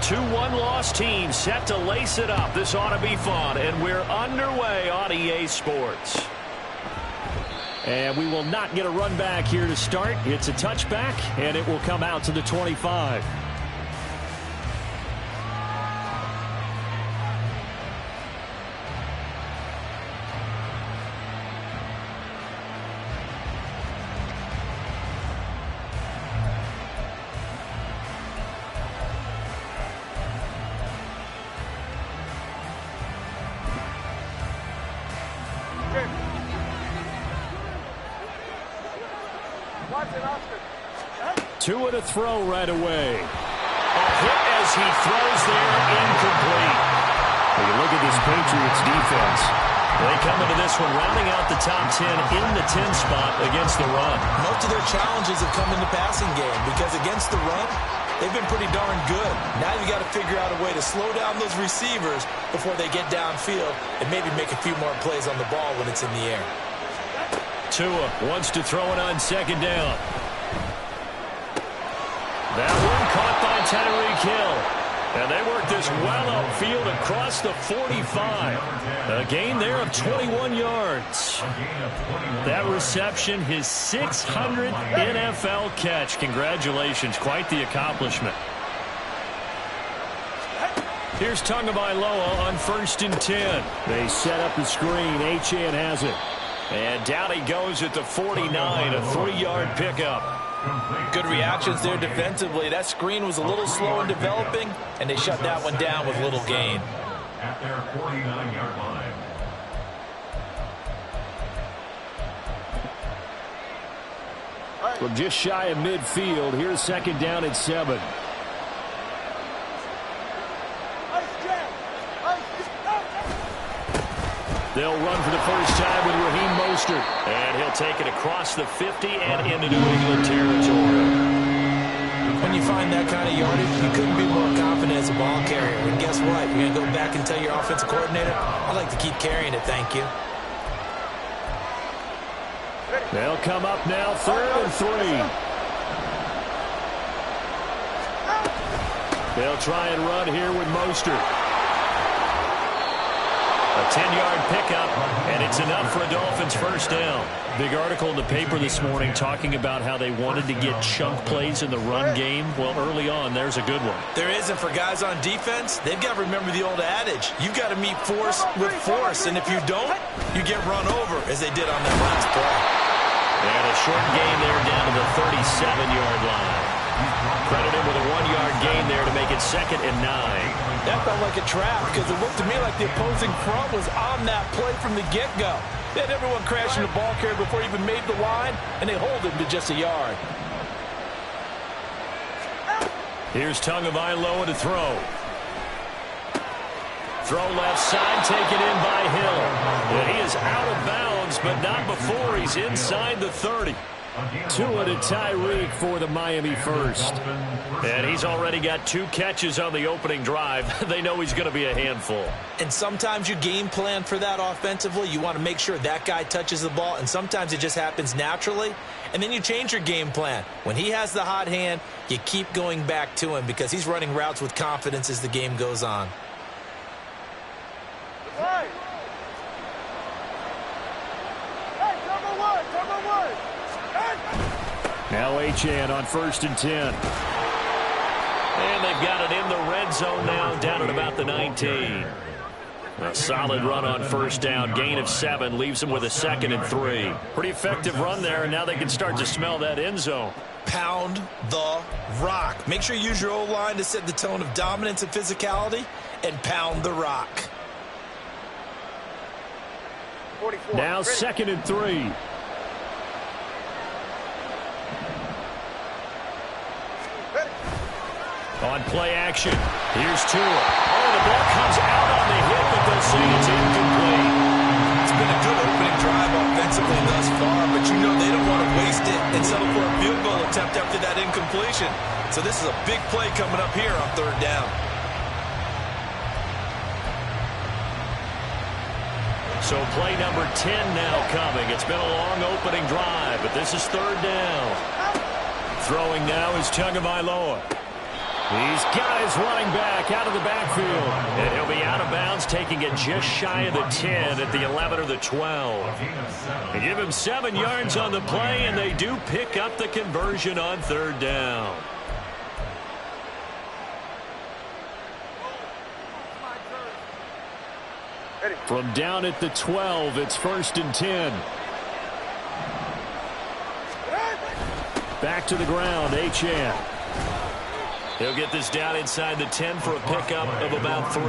Two one-loss teams set to lace it up. This ought to be fun, and we're underway on EA Sports. And we will not get a run back here to start. It's a touchback, and it will come out to the 25. Tua to throw right away. A hit as he throws there, incomplete. When you look at this Patriots defense, they come into this one rounding out the top 10 in the 10 spot against the run. Most of their challenges have come in the passing game because against the run, they've been pretty darn good. Now you got to figure out a way to slow down those receivers before they get downfield and maybe make a few more plays on the ball when it's in the air. Tua wants to throw it on second down. That one caught by Tyreek Hill. And they work this well upfield across the 45. A gain there of 21 yards. That reception, his 600th NFL catch. Congratulations. Quite the accomplishment. Here's Tagovailoa on 1st and 10. They set up the screen. Achane has it. And down he goes at the 49, a 3-yard pickup. Good reactions there defensively. That screen was a little slow in developing, and they shut that one down with little gain. At their 49-yard line. From just shy of midfield, here's second down and 7. They'll run for the first time with Raheem Mostert. And he'll take it across the 50 and into New England territory. When you find that kind of yardage, you couldn't be more confident as a ball carrier. And guess what? You're going to go back and tell your offensive coordinator, I'd like to keep carrying it, thank you. They'll come up now, 3rd and 3. They'll try and run here with Mostert. A 10-yard pickup, and it's enough for a Dolphins first down. Big article in the paper this morning talking about how they wanted to get chunk plays in the run game. Well, early on, there's a good one. There isn't for guys on defense. They've got to remember the old adage. You've got to meet force with force, and if you don't, you get run over, as they did on that last play. And a short gain there down to the 37-yard line. Credited with a 1-yard gain there to make it 2nd and 9. That felt like a trap because it looked to me like the opposing front was on that play from the get-go. They had everyone crashing the ball carrier before he even made the line, and they hold him to just a yard. Here's Tagovailoa to throw. Throw left side, taken in by Hill. And he is out of bounds, but not before he's inside the 30. Tua to Tyreek for the Miami first. And he's already got 2 catches on the opening drive. They know he's going to be a handful. And sometimes you game plan for that offensively. You want to make sure that guy touches the ball, and sometimes it just happens naturally. And then you change your game plan. When he has the hot hand, you keep going back to him because he's running routes with confidence as the game goes on. Hey, number one. Now Achane on 1st and 10. And they've got it in the red zone now, down at about the 19. A solid run on first down. Gain of 7 leaves them with a 2nd and 3. Pretty effective run there, and now they can start to smell that end zone. Pound the rock. Make sure you use your O-line to set the tone of dominance and physicality, and pound the rock. 44. Now 2nd and 3. On play action, here's Tua. Oh, the ball comes out on the hit, but they'll say it's incomplete. It's been a good opening drive offensively thus far, but you know they don't want to waste it and settle for a field goal attempt after that incompletion. So this is a big play coming up here on 3rd down. So play number 10 now coming. It's been a long opening drive, but this is 3rd down. Throwing now is Tagovailoa. He's got his running back out of the backfield. And he'll be out of bounds, taking it just shy of the 10 at the 11 or the 12. They give him 7 yards on the play, and they do pick up the conversion on 3rd down. From down at the 12, it's 1st and 10. Back to the ground, Achane. He'll get this down inside the 10 for a pickup of about 3.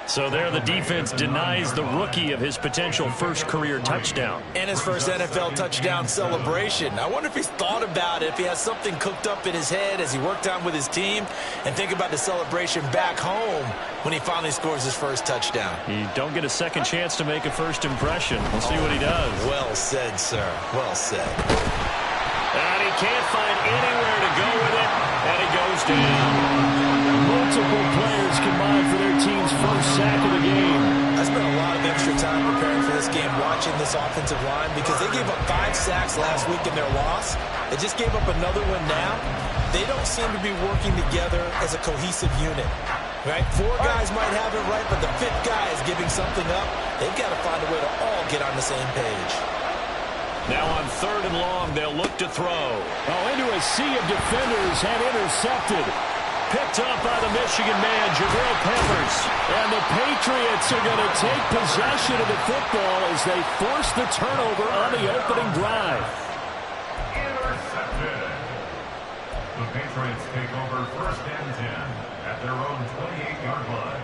So there the defense denies the rookie of his potential first career touchdown. And his first NFL touchdown celebration. I wonder if he's thought about it, if he has something cooked up in his head as he worked on with his team, and think about the celebration back home when he finally scores his first touchdown. You don't get a second chance to make a first impression. We'll see what he does. Well said, sir. Well said. And he can't find anywhere to go with it, and he goes down. Multiple players combined for their team's first sack of the game. I spent a lot of extra time preparing for this game, watching this offensive line, because they gave up 5 sacks last week in their loss. They just gave up another one now. They don't seem to be working together as a cohesive unit. Right? 4 guys might have it right, but the 5th guy is giving something up. They've got to find a way to all get on the same page. Now on 3rd and long, they'll look to throw. Oh, into a sea of defenders and intercepted. Picked up by the Michigan man, Jabril Peppers. And the Patriots are going to take possession of the football as they force the turnover on the opening drive. Intercepted. The Patriots take over 1st and 10 at their own 28-yard line.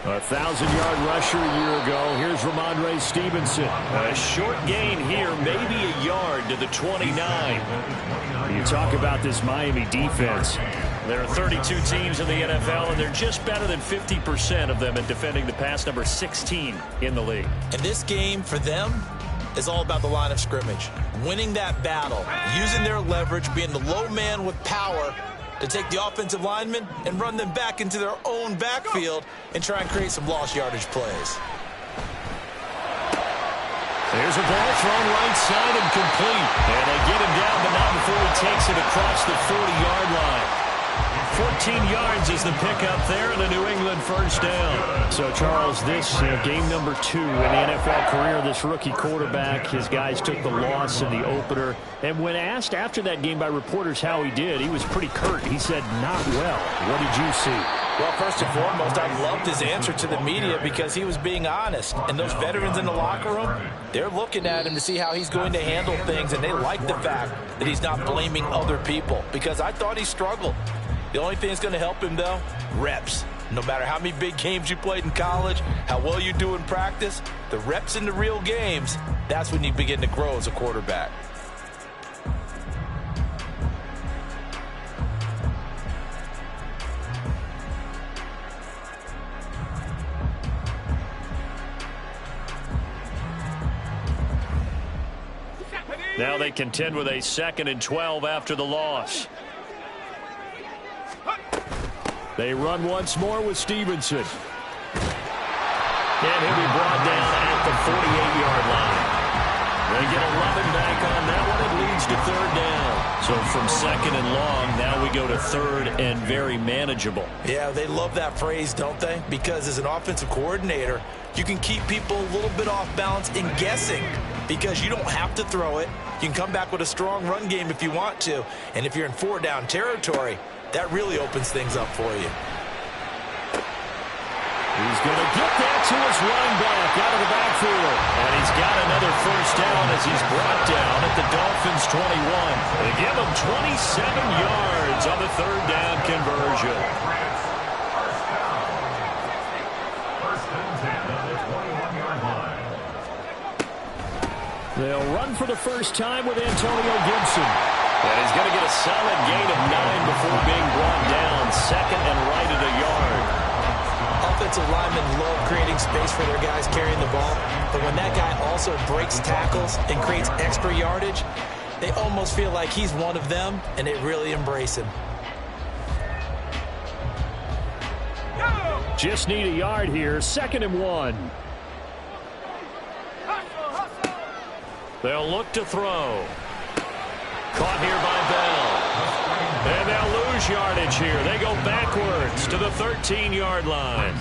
A 1,000-yard rusher a year ago. Here's Ramondre Stevenson. A short gain here, maybe a yard to the 29. You talk about this Miami defense. There are 32 teams in the NFL, and they're just better than 50% of them at defending the pass, number 16 in the league. And this game, for them, is all about the line of scrimmage. Winning that battle, using their leverage, being the low man with power, to take the offensive linemen and run them back into their own backfield and try and create some lost yardage plays. There's a ball thrown right side and complete. And they get him down, but not before he takes it across the 40-yard line. 14 yards is the pickup there, and a New England first down. So, Charles, this game number 2 in the NFL career, this rookie quarterback, his guys took the loss in the opener. And when asked after that game by reporters how he did, he was pretty curt. He said, not well. What did you see? Well, first and foremost, I loved his answer to the media because he was being honest. And those veterans in the locker room, they're looking at him to see how he's going to handle things, and they like the fact that he's not blaming other people, because I thought he struggled. The only thing that's going to help him, though, reps. No matter how many big games you played in college, how well you do in practice, the reps in the real games, that's when you begin to grow as a quarterback. Now they contend with a 2nd and 12 after the loss. They run once more with Stevenson. And he'll be brought down at the 48-yard line. They get 11 back on that one. It leads to 3rd down. So from 2nd and long, now we go to 3rd and very manageable. Yeah, they love that phrase, don't they? Because as an offensive coordinator, you can keep people a little bit off balance in guessing, because you don't have to throw it. You can come back with a strong run game if you want to. And if you're in 4-down territory, that really opens things up for you. He's going to get that to his running back out of the backfield. And he's got another first down as he's brought down at the Dolphins' 21. They give him 27 yards on the 3rd down conversion. First and 10 on the 21-yard line. They'll run for the first time with Antonio Gibson. And he's going to get a solid gain of 9 before being brought down. 2nd and right at a yard. Offensive linemen love creating space for their guys carrying the ball. But when that guy also breaks tackles and creates extra yardage, they almost feel like he's one of them, and they really embrace him. Just need a yard here. 2nd and 1. They'll look to throw. Caught here by Bell. And they'll lose yardage here. They go backwards to the 13-yard line.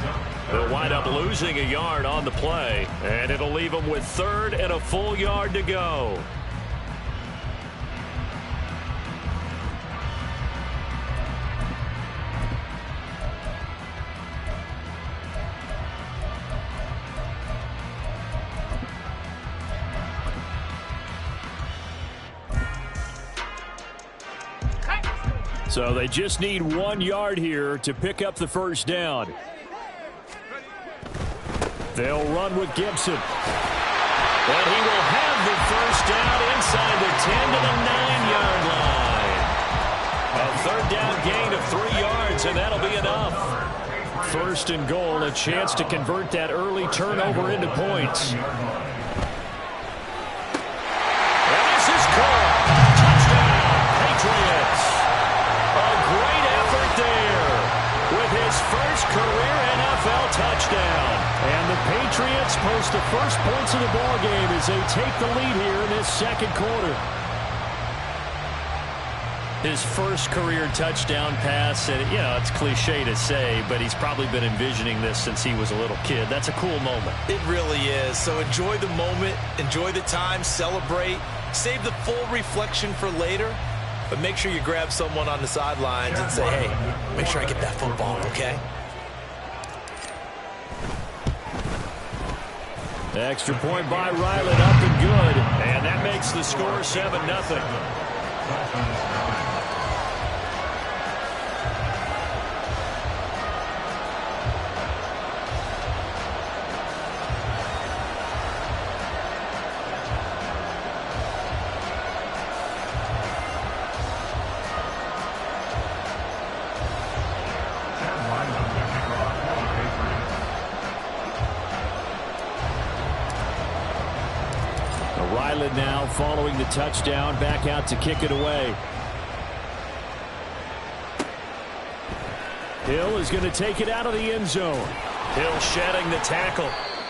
They'll wind up losing a yard on the play, and it'll leave them with 3rd and a full yard to go. So they just need 1 yard here to pick up the first down. They'll run with Gibson. And he will have the first down inside the 10 to the 9-yard line. A 3rd down gain of 3 yards, and that'll be enough. 1st and goal, a chance to convert that early turnover into points. And this is caught. Touchdown, Patriots. A great effort there with his first career NFL touchdown. And the Patriots post the first points of the ballgame as they take the lead here in this 2nd quarter. His first career touchdown pass, and you know, it's cliche to say, but he's probably been envisioning this since he was a little kid. That's a cool moment. It really is. So enjoy the moment, enjoy the time, celebrate, save the full reflection for later. But make sure you grab someone on the sidelines and say, hey, make sure I get that football, okay? Extra point by Ryland, up and good. And that makes the score 7-0. Ryland now following the touchdown, back out to kick it away. Hill is going to take it out of the end zone. Hill shedding the tackle.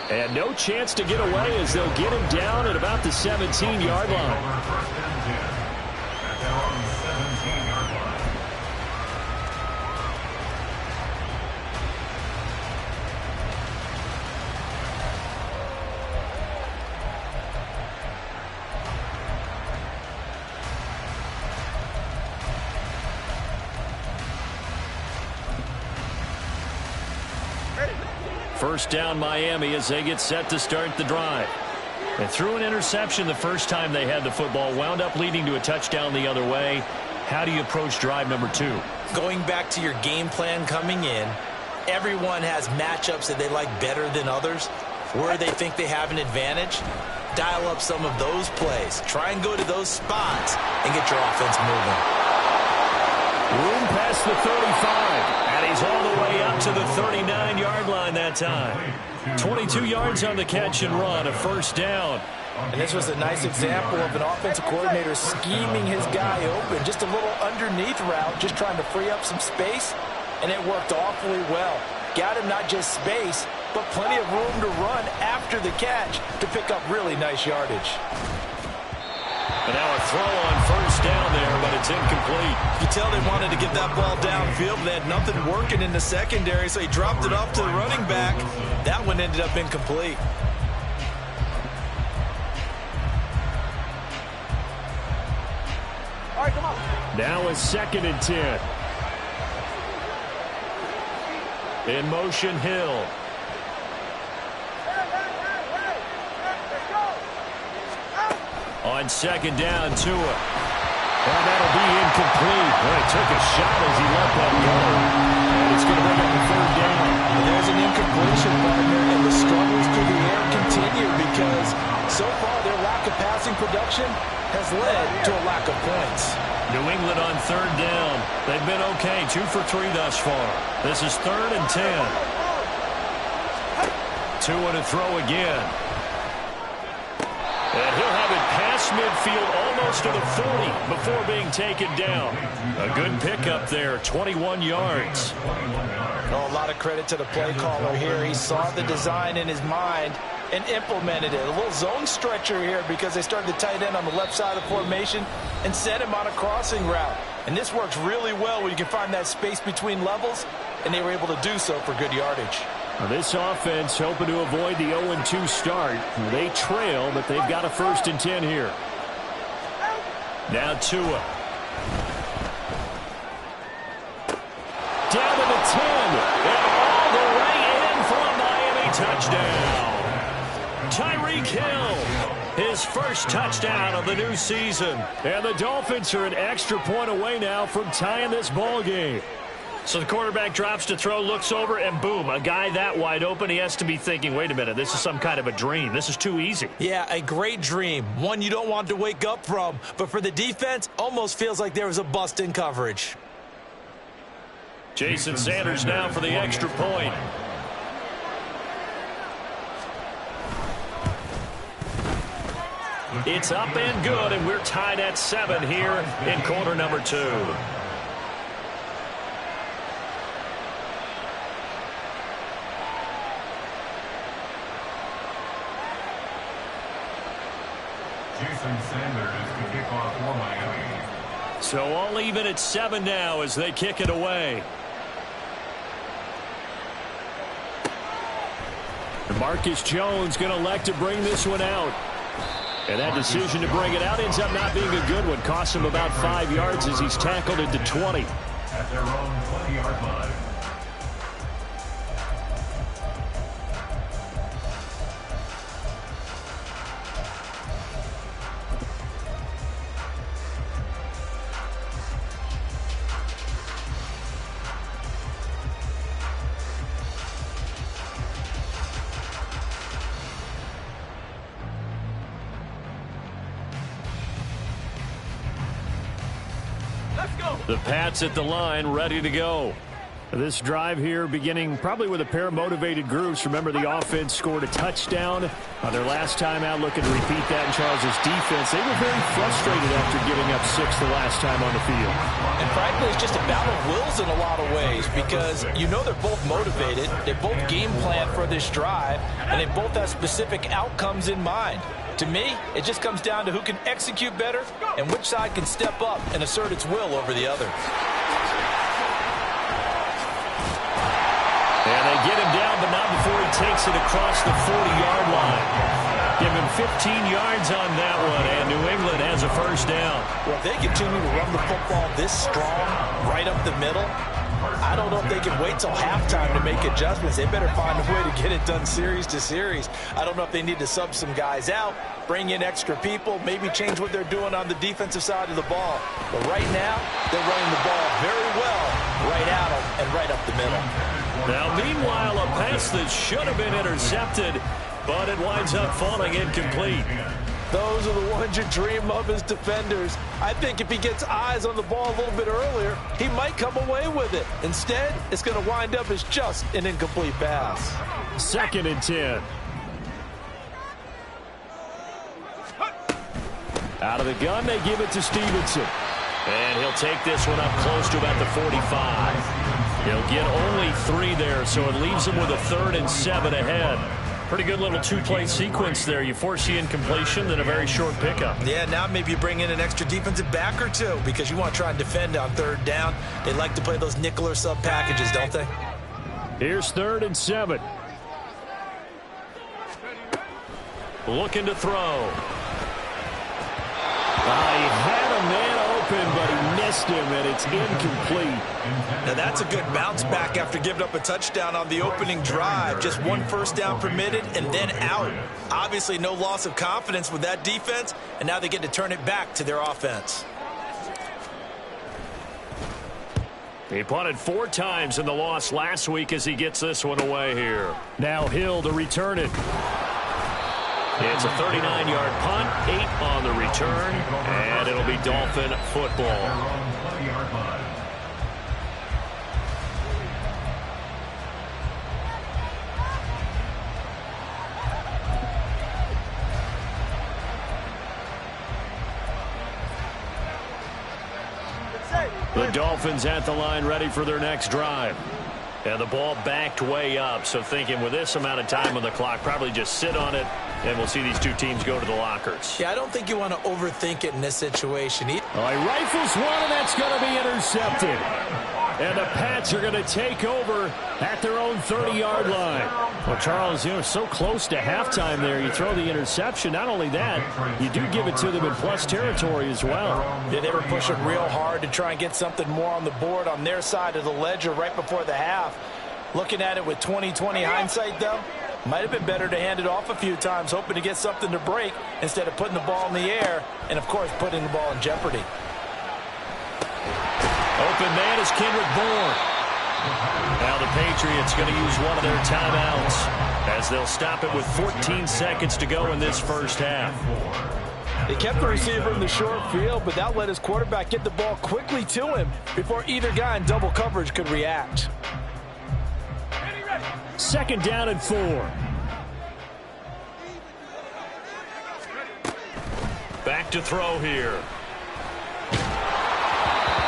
And no chance to get away as they'll get him down at about the 17-yard line. First down Miami as they get set to start the drive. And threw an interception the first time they had the football, wound up leading to a touchdown the other way. How do you approach drive number 2? Going back to your game plan coming in, everyone has matchups that they like better than others. Where they think they have an advantage, dial up some of those plays. Try and go to those spots and get your offense moving. Room past the 35. And he's all the way up to the 39-yard line that time. 22 yards on the catch and run, a first down. And this was a nice example of an offensive coordinator scheming his guy open. Just a little underneath route, just trying to free up some space, and it worked awfully well. Got him not just space, but plenty of room to run after the catch to pick up really nice yardage. And now a throw on first down there, but it's incomplete. You tell they wanted to get that ball downfield. They had nothing working in the secondary, so he dropped it off to the running back. That one ended up incomplete. All right, come on. Now a 2nd and 10. In motion, Hill. On 2nd down, Tua. And that'll be incomplete. Well, he took a shot as he let that go. And it's going to bring up a 3rd down. And there's an incompletion, partner, and the struggles through the air continue because so far their lack of passing production has led to a lack of points. New England on 3rd down. They've been okay, 2 for 3 thus far. This is 3rd and 10. Tua to throw again. And he'll have it past midfield almost to the 40 before being taken down. A good pickup there, 21 yards. Oh, a lot of credit to the play caller here. He saw the design in his mind and implemented it. A little zone stretcher here because they started the tight end on the left side of the formation and set him on a crossing route. And this works really well when you can find that space between levels, and they were able to do so for good yardage. Well, this offense hoping to avoid the 0-2 start. They trail, but they've got a 1st and 10 here. Now Tua. Down to the 10. And all the way in for a Miami touchdown. Tyreek Hill, his first touchdown of the new season. And the Dolphins are an extra point away now from tying this ball game. So the quarterback drops to throw, looks over, and boom, a guy that wide open, he has to be thinking, wait a minute, this is some kind of a dream. This is too easy. Yeah, a great dream. One you don't want to wake up from. But for the defense, almost feels like there was a bust in coverage. Jason Sanders now for the extra point. It's up and good, and we're tied at 7 here in quarter number 2. Jason Sanders to kick off for Miami. So all even at 7 now as they kick it away. Marcus Jones going to elect to bring this one out. And that decision to bring it out ends up not being a good one. Costs him about 5 yards as he's tackled into 20. At their own 20-yard line. The Pats at the line, ready to go. This drive here beginning probably with a pair of motivated groups. Remember, the offense scored a touchdown on their last time out, looking to repeat that in Charles' defense. They were very frustrated after giving up 6 the last time on the field. And frankly, it's just a battle of wills in a lot of ways because you know they're both motivated, they both game plan for this drive, and they both have specific outcomes in mind. To me, it just comes down to who can execute better and which side can step up and assert its will over the other. And they get him down, but not before he takes it across the 40-yard line. Give him 15 yards on that one, and New England has a first down. Well, if they continue to run the football this strong, right up the middle, I don't know if they can wait till halftime to make adjustments. They better find a way to get it done series to series. I don't know if they need to sub some guys out, bring in extra people, maybe change what they're doing on the defensive side of the ball. But right now, they're running the ball very well right at them and right up the middle. Now, meanwhile, a pass that should have been intercepted, but it winds up falling incomplete. Those are the ones you dream of as defenders. I think if he gets eyes on the ball a little bit earlier, he might come away with it. Instead, it's going to wind up as just an incomplete pass. 2nd and 10. Out of the gun, they give it to Stevenson. And he'll take this one up close to about the 45. He'll get only 3 there, so it leaves him with a 3rd and 7 ahead. Pretty good little 2-play sequence there. You force the incompletion, then a very short pickup. Yeah, now maybe you bring in an extra defensive back or 2 because you want to try and defend on 3rd down. They like to play those nickel or sub packages, don't they? Here's 3rd and 7. Looking to throw. He had a man open, but he missed him, and it's incomplete. Now that's a good bounce back after giving up a touchdown on the opening drive. Just 1 first down permitted and then out. Obviously no loss of confidence with that defense, and now they get to turn it back to their offense. He punted 4 times in the loss last week as he gets this one away here. Now Hill to return it. It's a 39-yard punt, 8 on the return, and it'll be Dolphin football. The Dolphins at the line ready for their next drive. And the ball backed way up, so thinking with this amount of time on the clock, probably just sit on it, and we'll see these two teams go to the lockers. Yeah, I don't think you want to overthink it in this situation. He rifles one, and that's going to be intercepted. And the Pats are going to take over at their own 30-yard line. Well, Charles, so close to halftime there. You throw the interception. Not only that, you do give it to them in plus territory as well. Yeah, they were pushing real hard to try and get something more on the board on their side of the ledger right before the half. Looking at it with 20/20 hindsight, though, might have been better to hand it off a few times, hoping to get something to break instead of putting the ball in the air and, of course, putting the ball in jeopardy. Open man is Kendrick Bourne. Now the Patriots going to use one of their timeouts as they'll stop it with 14 seconds to go in this first half. They kept the receiver in the short field, but that let his quarterback get the ball quickly to him before either guy in double coverage could react. Second down and 4. Back to throw here.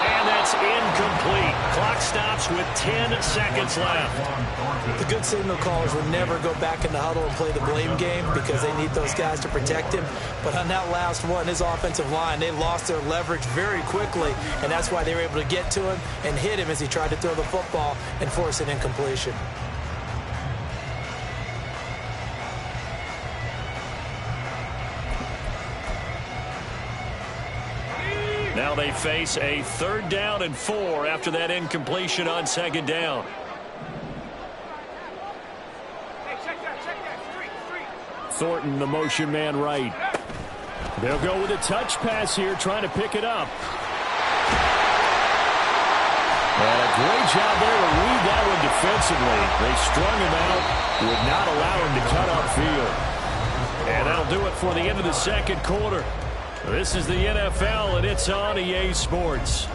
And that's incomplete. Clock stops with 10 seconds left. The good signal callers would never go back in the huddle and play the blame game because they need those guys to protect him. But on that last one, his offensive line, they lost their leverage very quickly, and that's why they were able to get to him and hit him as he tried to throw the football and force an incompletion. Now they face a 3rd down and 4 after that incompletion on 2nd down. Hey, check that. Street. Thornton, the motion man right. They'll go with a touch pass here, trying to pick it up. And a great job there to read that one defensively. They strung him out, would not allow him to cut upfield. And that'll do it for the end of the second quarter. This is the NFL, and it's on EA Sports.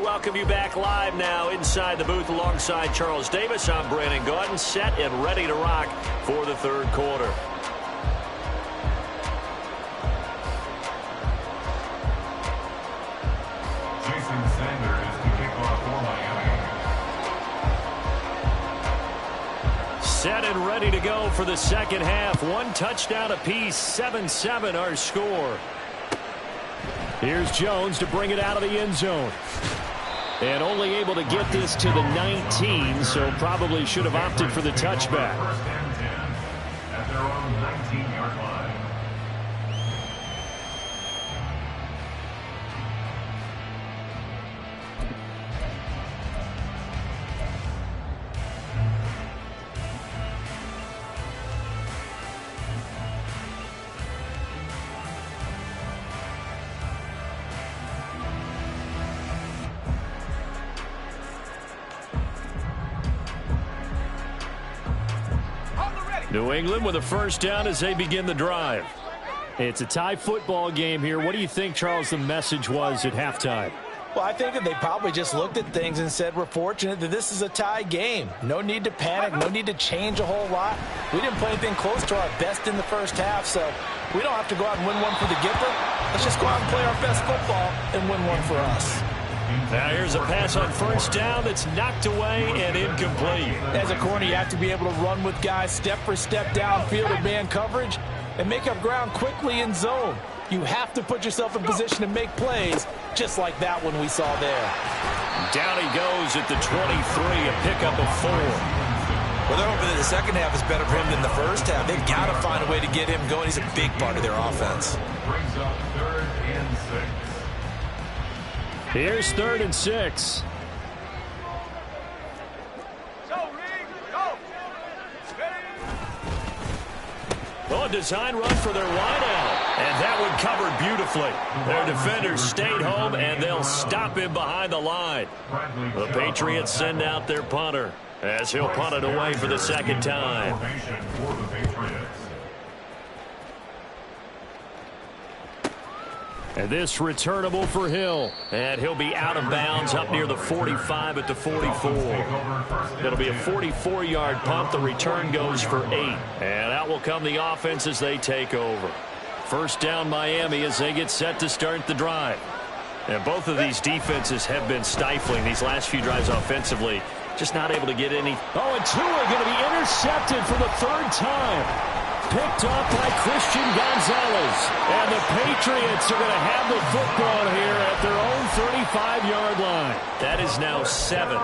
Welcome you back live now inside the booth alongside Charles Davis. I'm Brandon Gaudin, set and ready to rock for the third quarter. Jason Sanders to kick off for Miami. Set and ready to go for the second half. One touchdown apiece, 7-7 our score. Here's Jones to bring it out of the end zone. And only able to get this to the 19, so probably should have opted for the touchback. First and 10 at their own 19-yard line. New England with a first down as they begin the drive. It's a tie football game here. What do you think, Charles, the message was at halftime? Well, I think that they probably just looked at things and said, we're fortunate that this is a tie game. No need to panic. No need to change a whole lot. We didn't play anything close to our best in the first half, so we don't have to go out and win one for the Gipper. Let's just go out and play our best football and win one for us. Now here's a pass on first down that's knocked away and incomplete. As a corner, you have to be able to run with guys step for step downfield in man coverage and make up ground quickly in zone. You have to put yourself in position to make plays, just like that one we saw there. Down he goes at the 23, a pickup of 4. Well, they're hoping that the second half is better for him than the first half. They've got to find a way to get him going. He's a big part of their offense. Brings up 3rd and 6. Here's 3rd and 6. Well, a design run for their wideout. And that one covered beautifully. Their defenders stayed home, and they'll stop him behind the line. The Patriots send out their punter. as he'll punt it away for the second time. Formation for the Patriots. And this returnable for Hill. And he'll be out of bounds up near the 45 at the 44. It'll be a 44-yard punt. The return goes for 8. And out will come the offense as they take over. First down Miami as they get set to start the drive. And both of these defenses have been stifling these last few drives offensively. Just not able to get any. Oh, and Tua going to be intercepted for the third time. Picked up by Christian Gonzalez. And the Patriots are going to have the football here at their own 35-yard line. That is now 7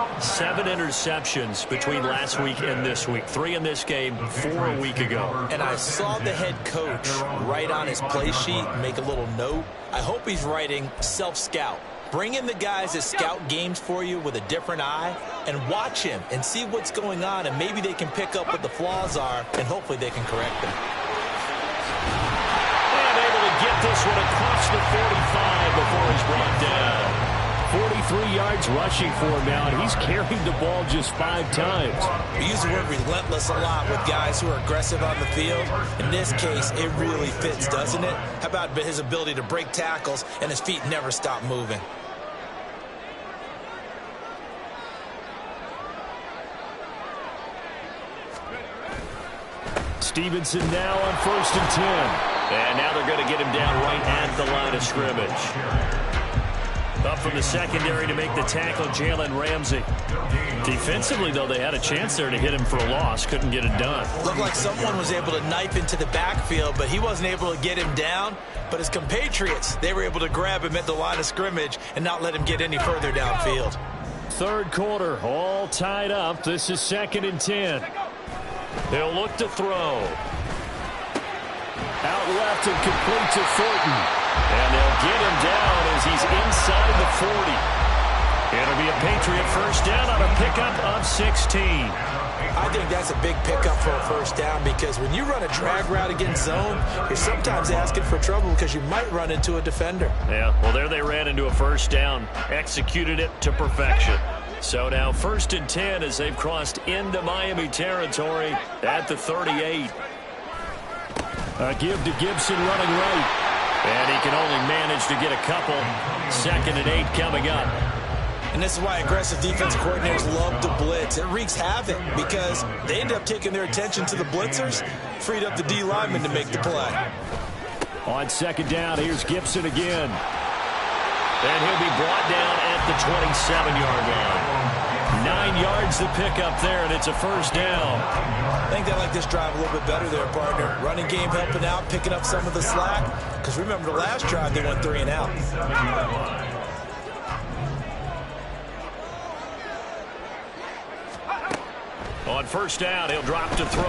interceptions between last week and this week. 3 in this game, 4 a week ago. And I saw the head coach write on his play sheet, make a little note. I hope he's writing self-scout. Bring in the guys that scout games for you with a different eye and watch him and see what's going on, and maybe they can pick up what the flaws are, and hopefully they can correct them. And able to get this one across the 45 before he's brought down. 43 yards rushing for him now, and he's carried the ball just 5 times. We use the word relentless a lot with guys who are aggressive on the field. In this case, it really fits, doesn't it? How about his ability to break tackles and his feet never stop moving? Stevenson now on 1st and 10. And now they're going to get him down right at the line of scrimmage. Up from the secondary to make the tackle, Jalen Ramsey. Defensively, though, they had a chance there to hit him for a loss. Couldn't get it done. Looked like someone was able to knife into the backfield, but he wasn't able to get him down. But his compatriots, they were able to grab him at the line of scrimmage and not let him get any further downfield. Third quarter, all tied up. This is 2nd and 10. They'll look to throw. Out left and complete to Thornton. And they'll get him down as he's inside the 40. It'll be a Patriot first down on a pickup of 16. I think that's a big pickup for a first down, because when you run a drag route against zone, you're sometimes asking for trouble because you might run into a defender. Yeah, well, there they ran into a first down. Executed it to perfection. So now 1st and 10 as they've crossed into Miami territory at the 38. A give to Gibson running right. And he can only manage to get a couple. 2nd and 8 coming up. And this is why aggressive defense coordinators love to blitz. It wreaks havoc because they end up taking their attention to the blitzers, freed up the D lineman to make the play. On 2nd down, here's Gibson again. And he'll be brought down at the 27-yard line. 9 yards to pick up there, and it's a first down. I think they like this drive a little bit better there, partner. Running game helping out, picking up some of the slack. Because remember the last drive, they went 3 and out. On first down, he'll drop to throw.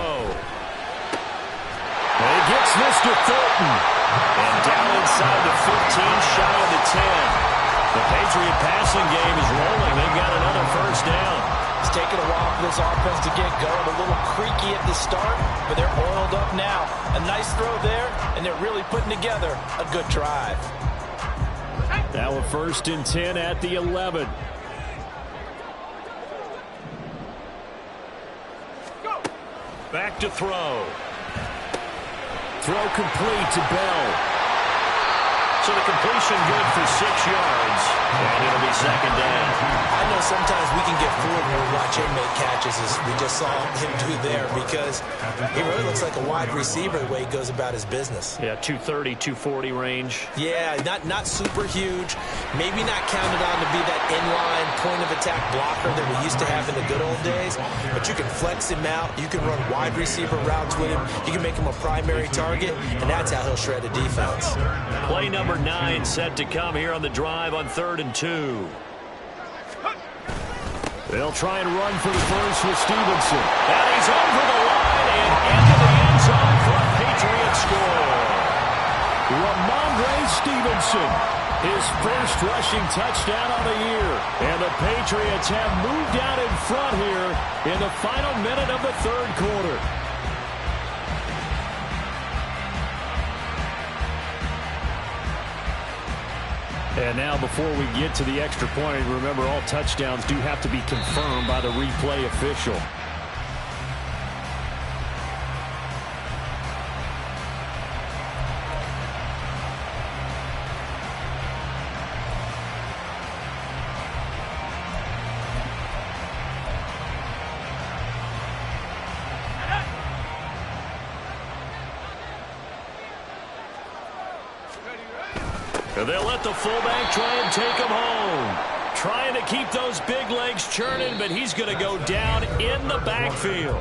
And he gets this to Thornton. And down inside the 15, shy of the 10. The Patriot passing game is rolling. They've got another first down. It's taken a while for this offense to get going. A little creaky at the start, but they're oiled up now. A nice throw there, and they're really putting together a good drive. Now a 1st and 10 at the 11. Back to throw. Throw complete to Bell. So the completion good for 6 yards. And it'll be 2nd down. I know sometimes we can get fooled when we watch him make catches, as we just saw him do there, because he really looks like a wide receiver the way he goes about his business. Yeah, 230, 240 range. Yeah, not super huge. Maybe not counted on to be that inline point-of-attack blocker that we used to have in the good old days, but you can flex him out. You can run wide receiver routes with him. You can make him a primary target, and that's how he'll shred a defense. Play number 9 set to come here on the drive on 3rd and 2. They'll try and run for the first with Stevenson. And he's over the line and into the end zone for a Patriot score. Ramondre Stevenson, his first rushing touchdown on the year. And the Patriots have moved out in front here in the final minute of the 3rd quarter. And now before we get to the extra point, remember all touchdowns do have to be confirmed by the replay official. And they'll let the fullback try and take him home. Trying to keep those big legs churning, but he's going to go down in the backfield.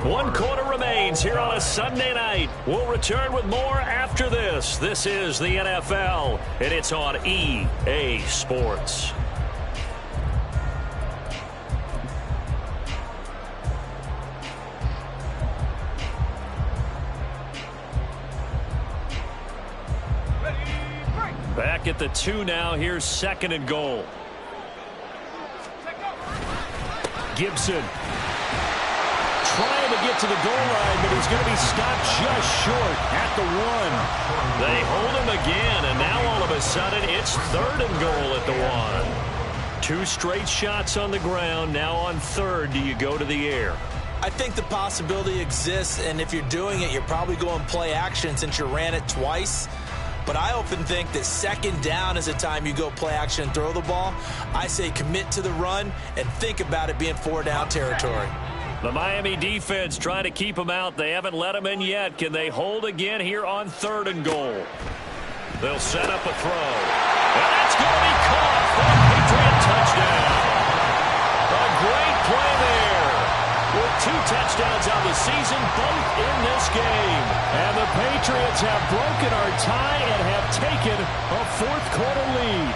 1 quarter remains here on a Sunday night. We'll return with more after this. This is the NFL, and it's on EA Sports. Back at the 2 now. Here's 2nd and goal. Gibson trying to get to the goal line, but he's going to be stopped just short at the 1. They hold him again, and now all of a sudden it's 3rd and goal at the 1. 2 straight shots on the ground. Now on 3rd, do you go to the air? I think the possibility exists, and if you're doing it, you're probably going play action since you ran it twice. But I often think that 2nd down is a time you go play action and throw the ball. I say commit to the run and think about it being 4-down territory. The Miami defense trying to keep him out. They haven't let him in yet. Can they hold again here on 3rd and goal? They'll set up a throw. And that's going to be caught for a Patriot touchdown. A great play there. With 2 touchdowns on the season, both in this game. And the Patriots have broken our tie and have taken a 4th quarter lead.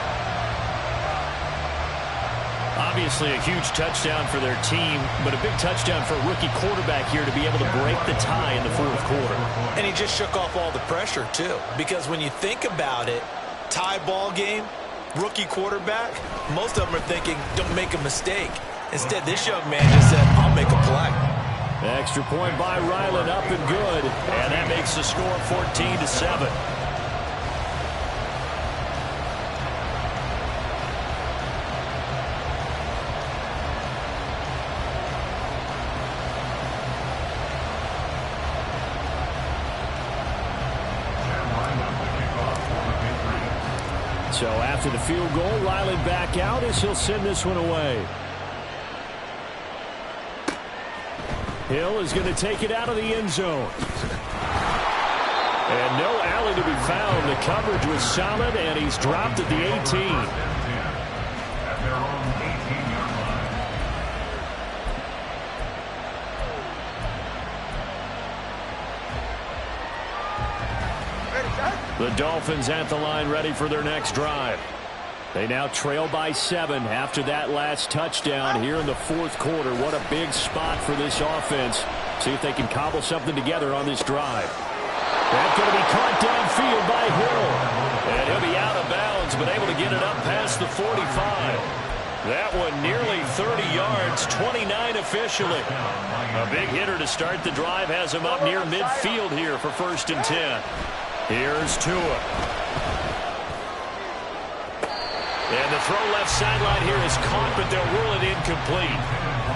Obviously a huge touchdown for their team, but a big touchdown for a rookie quarterback here to be able to break the tie in the 4th quarter. And he just shook off all the pressure, too. Because when you think about it, tie ball game, rookie quarterback, most of them are thinking, don't make a mistake. Instead, this young man just said, I'll make a play. Extra point by Ryland, up and good. And that makes the score 14-7. So after the field goal, Ryland back out as he'll send this one away. Hill is going to take it out of the end zone. And no alley to be found. The coverage was solid, and he's dropped at the 18. At their own 18-yard line. The Dolphins at the line, ready for their next drive. They now trail by 7 after that last touchdown here in the 4th quarter. What a big spot for this offense. See if they can cobble something together on this drive. That's going to be caught downfield by Hill. And he'll be out of bounds, but able to get it up past the 45. That one nearly 30 yards, 29 officially. A big hitter to start the drive has him up near midfield here for 1st and 10. Here's Tua. And the throw left sideline here is caught, but they'll rule it incomplete.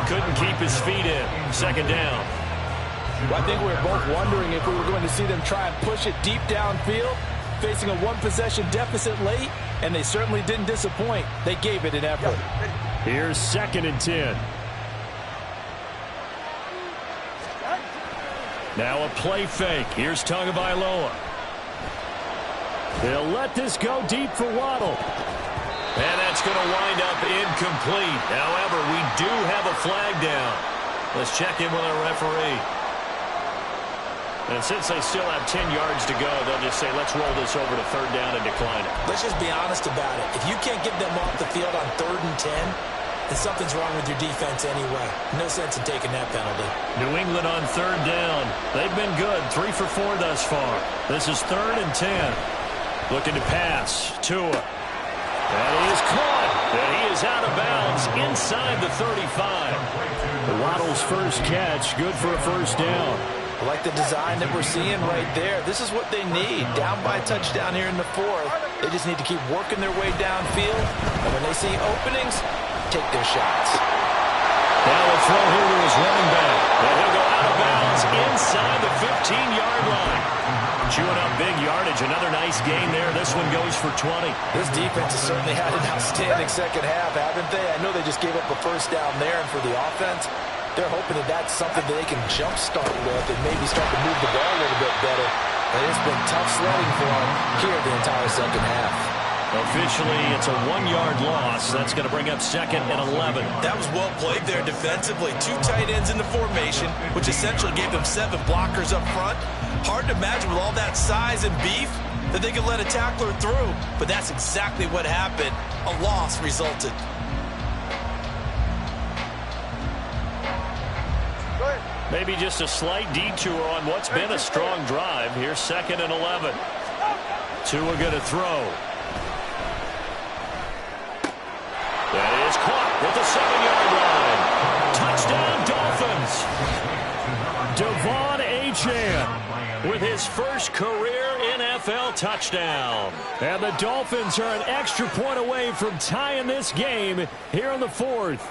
Couldn't keep his feet in. 2nd down. Well, I think we were both wondering if we were going to see them try and push it deep downfield, facing a 1-possession deficit late, and they certainly didn't disappoint. They gave it an effort. Here's 2nd and 10. Now a play fake. Here's Tagovailoa. They'll let this go deep for Waddle. And that's going to wind up incomplete. However, we do have a flag down. Let's check in with our referee. And since they still have 10 yards to go, they'll just say, let's roll this over to 3rd down and decline it. Let's just be honest about it. If you can't get them off the field on 3rd and 10, then something's wrong with your defense anyway. No sense in taking that penalty. New England on 3rd down. They've been good. 3 for 4 thus far. This is 3rd and 10. Looking to pass. Tua. And he is caught. And he is out of bounds inside the 35. Waddle's first catch, good for a 1st down. I like the design that we're seeing right there. This is what they need. Down by a touchdown here in the fourth. They just need to keep working their way downfield. And when they see openings, take their shots. Now a throw here to his running back. And he'll go out of bounds inside the 15-yard line. Chewing up big yardage. Another nice gain there. This one goes for 20. This defense has certainly had an outstanding second half, haven't they? I know they just gave up a first down there, and for the offense, they're hoping that that's something that they can jumpstart with and maybe start to move the ball a little bit better. And it's been tough sledding for them here the entire second half. Officially, it's a 1-yard loss. That's going to bring up 2nd and 11. That was well played there defensively. 2 tight ends in the formation, which essentially gave them 7 blockers up front. Hard to imagine with all that size and beef that they could let a tackler through. But that's exactly what happened. A loss resulted. Maybe just a slight detour on what's been a strong drive. Here's 2nd and 11. Tua going to throw. That is caught with the 7-yard line. Touchdown, Dolphins. Devon Achane with his first career NFL touchdown. And the Dolphins are an extra point away from tying this game here in the fourth.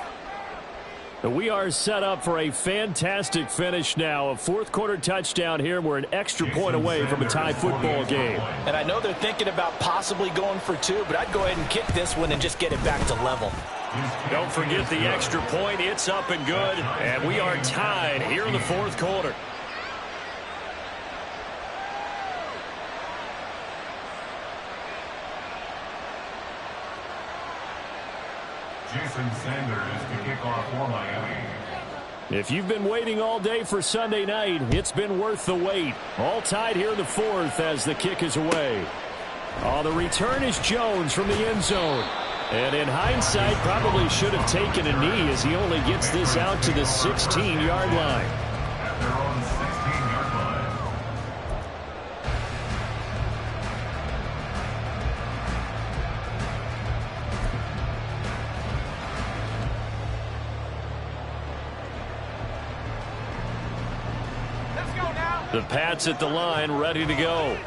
We are set up for a fantastic finish now. A fourth-quarter touchdown here. We're an extra point away from a tie football game. And I know they're thinking about possibly going for 2, but I'd go ahead and kick this one and just get it back to level. Don't forget the extra point. It's up and good. And we are tied here in the fourth quarter. Jason Sanders to kick off for Miami. If you've been waiting all day for Sunday night, it's been worth the wait. All tied here in the fourth as the kick is away. The return is Jones from the end zone. And in hindsight, probably should have taken a knee as he only gets this out to the 16-yard line. At their own 16-yard line. The Pats at the line, ready to go.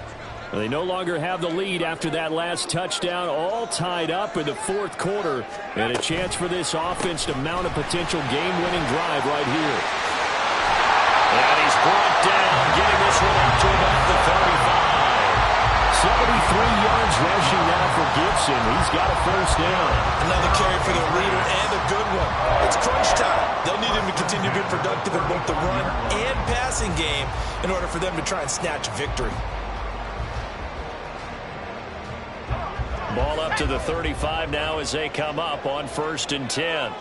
They no longer have the lead after that last touchdown, all tied up in the fourth quarter, and a chance for this offense to mount a potential game-winning drive right here. And he's brought down, getting this one up to about the 35. 73 yards rushing now for Gibson. He's got a first down. Another carry for the leader and a good one. It's crunch time. They'll need him to continue to be productive in both the run and passing game in order for them to try and snatch victory. Ball up to the 35 now as they come up on 1st and 10.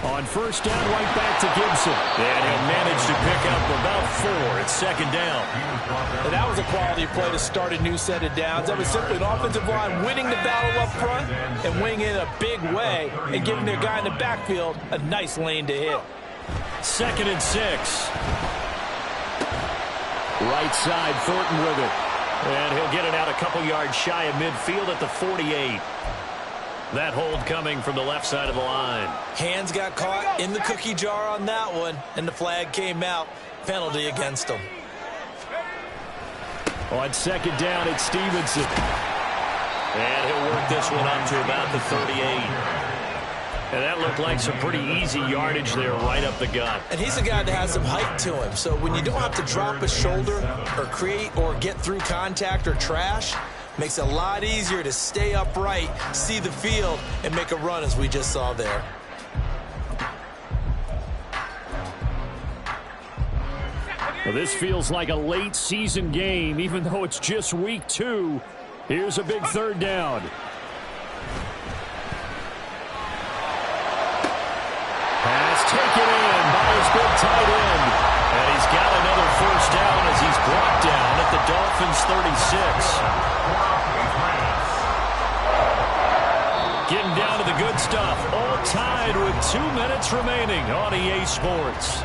On first down, right back to Gibson. And he'll manage to pick up about 4. It's 2nd down. And that was a quality play to start a new set of downs. That was simply an offensive line winning the battle up front and winning it in a big way and giving their guy in the backfield a nice lane to hit. 2nd and 6. Right side, Thornton with it. And he'll get it out a couple yards shy of midfield at the 48. That hold coming from the left side of the line. Hands got caught in the cookie jar on that one, and the flag came out. Penalty against him. On 2nd down, it's Stevenson. And he'll work this one up to about the 38. And that looked like some pretty easy yardage there right up the gut. And he's a guy that has some height to him. So when you don't have to drop a shoulder or create or get through contact or trash, makes it a lot easier to stay upright, see the field, and make a run as we just saw there. Well, this feels like a late season game, even though it's just week 2. Here's a big 3rd down. Pass taken in by his big tight end. And he's got another first down as he's brought down at the Dolphins' 36. Getting down to the good stuff. All tied with 2 minutes remaining on EA Sports.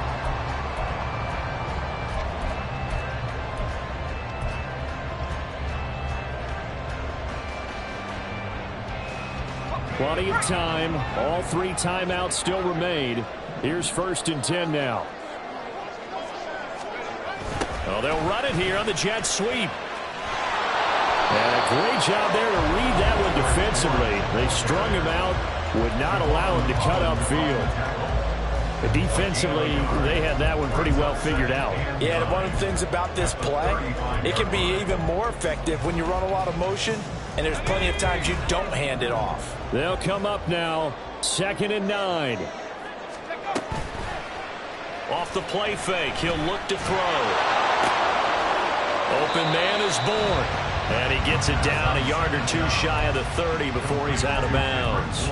Plenty of time. All 3 timeouts still remain. Here's 1st and 10 now. Well, they'll run it here on the jet sweep. And a great job there to read that one defensively. They strung him out, would not allow him to cut upfield. But defensively, they had that one pretty well figured out. Yeah, and one of the things about this play, it can be even more effective when you run a lot of motion, and there's plenty of times you don't hand it off. They'll come up now, 2nd and 9. Off the play fake, he'll look to throw. Open man is born. And he gets it down a yard or two shy of the 30 before he's out of bounds.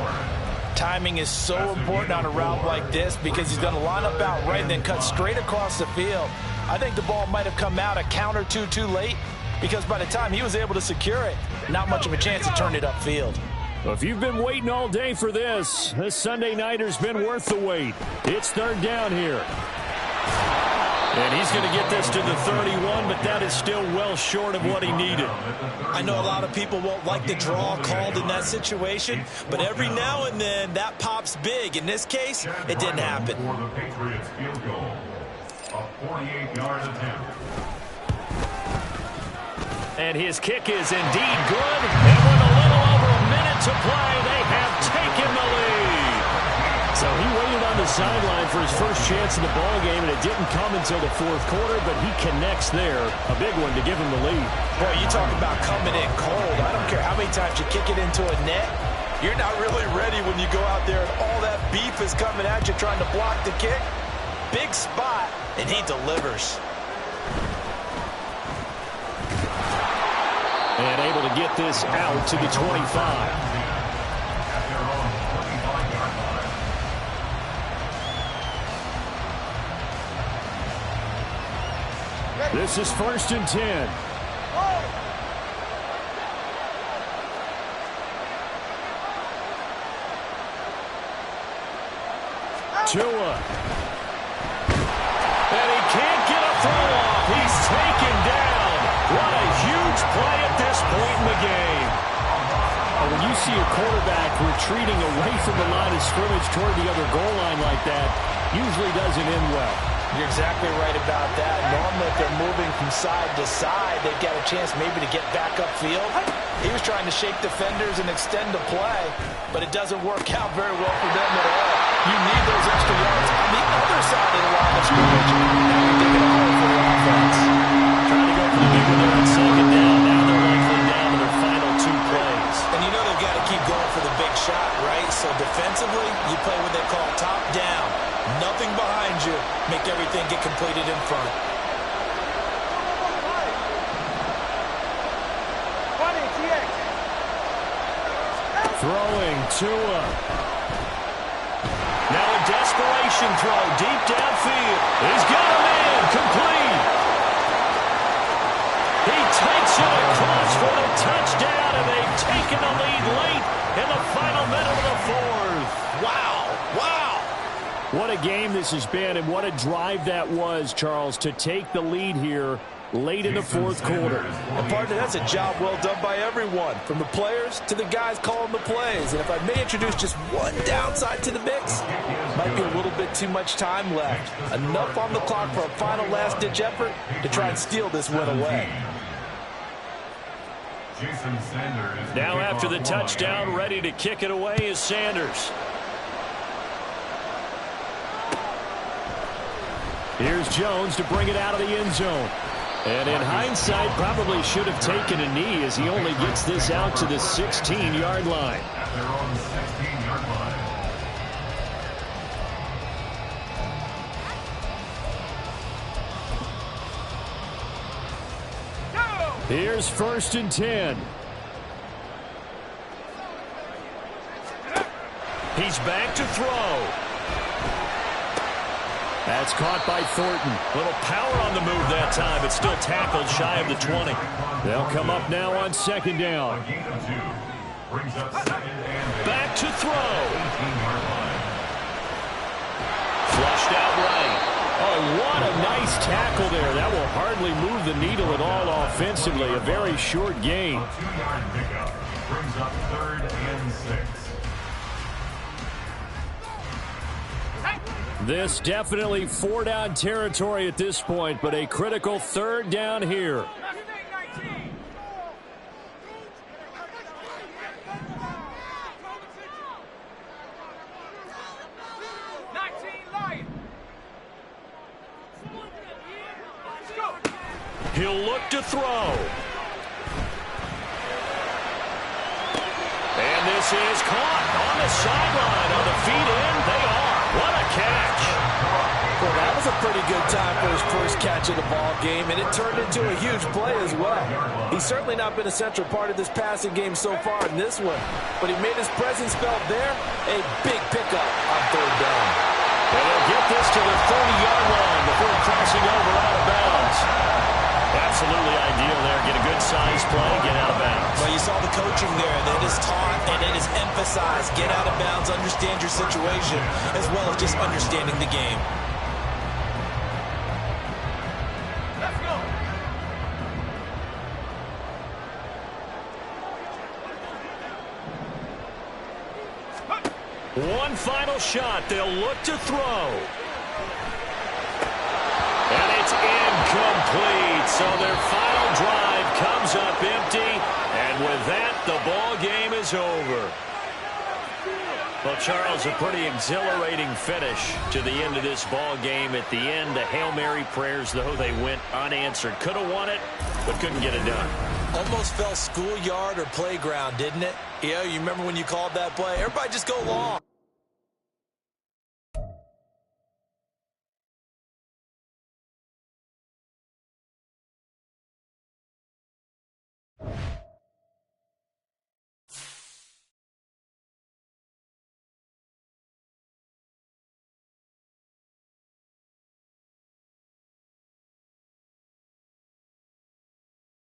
Timing is so important on a route like this because he's going to line up out right and then cut straight across the field. I think the ball might have come out a count or two too late because by the time he was able to secure it, not much of a chance to turn it upfield. Well, if you've been waiting all day for this Sunday nighter's been worth the wait. It's 3rd down here. And he's going to get this to the 31, but that is still well short of what he needed. I know a lot of people won't like the draw called in that situation, but every now and then that pops big. In this case, it didn't happen. For the Patriots field goal, a 48-yard attempt. And his kick is indeed good. And with a little over a minute to play, they have taken the lead. So he waited on the sideline for his first chance in the ballgame, and it didn't come until the 4th quarter, but he connects there. A big one to give him the lead. Boy, you talk about coming in cold. I don't care how many times you kick it into a net. You're not really ready when you go out there and all that beef is coming at you trying to block the kick. Big spot, and he delivers. And able to get this out to the 25. This is 1st and 10. Tua. And he can't get a throw off. He's taken down. What a huge play at this point in the game. When you see a quarterback retreating away from the line of scrimmage toward the other goal line like that, usually doesn't end well. You're exactly right about that. Normally, if they're moving from side to side, they've got a chance maybe to get back upfield. He was trying to shake defenders and extend the play, but it doesn't work out very well for them at all. You need those extra yards on the other side of the line of scrimmage. Now you're digging a hole for the offense. Trying to go for the big one there on 2nd down. Now they're likely down to their final 2 plays. And you know they've got to keep going for the big shot, right? So defensively, you play what they call top down. Nothing behind you. Make everything get completed in front. Throwing Tua. Now a desperation throw deep downfield. He's got a man complete. He takes it across for the touchdown, and they've taken the lead late in the final minute of the 4th. Wow. Wow. What a game this has been, and what a drive that was, Charles, to take the lead here late in the 4th quarter. And partner, that's a job well done by everyone, from the players to the guys calling the plays. And if I may introduce just one downside to the mix, might be a little bit too much time left. Enough on the clock for a final last-ditch effort to try and steal this win away. Now after the touchdown, ready to kick it away is Sanders. Here's Jones to bring it out of the end zone. And in hindsight, probably should have taken a knee as he only gets this out to the 16-yard line. At their own 16-yard line. Here's 1st and 10. He's back to throw. That's caught by Thornton. Little power on the move that time, but still tackled shy of the 20. They'll come up now on 2nd down. Back to throw. Flushed out right. Oh, what a nice tackle there. That will hardly move the needle at all offensively. A very short gain. 2-yard pickup brings up 3rd and 6. This definitely 4-down territory at this point, but a critical 3rd down here. 19 He'll look to throw. And this is caught on the sideline. On the feet in, they are. What a catch. Well, that was a pretty good time for his first catch of the ball game, and it turned into a huge play as well. He's certainly not been a central part of this passing game so far in this one, but he made his presence felt there. A big pickup on 3rd down. And they'll get this to the 30-yard line before crossing over out of bounds. Absolutely ideal there. Get a good size play, get out of bounds. Well, you saw the coaching there. That is taught and it is emphasized. Get out of bounds, understand your situation, as well as just understanding the game. Let's go. One final shot. They'll look to throw. And it's incomplete. So their final drive comes up empty. And with that, the ball game is over. Well, Charles, a pretty exhilarating finish to the end of this ball game. At the end, the Hail Mary prayers, though, they went unanswered. Could have won it, but couldn't get it done. Almost felt schoolyard or playground, didn't it? Yeah, you remember when you called that play? Everybody just go long.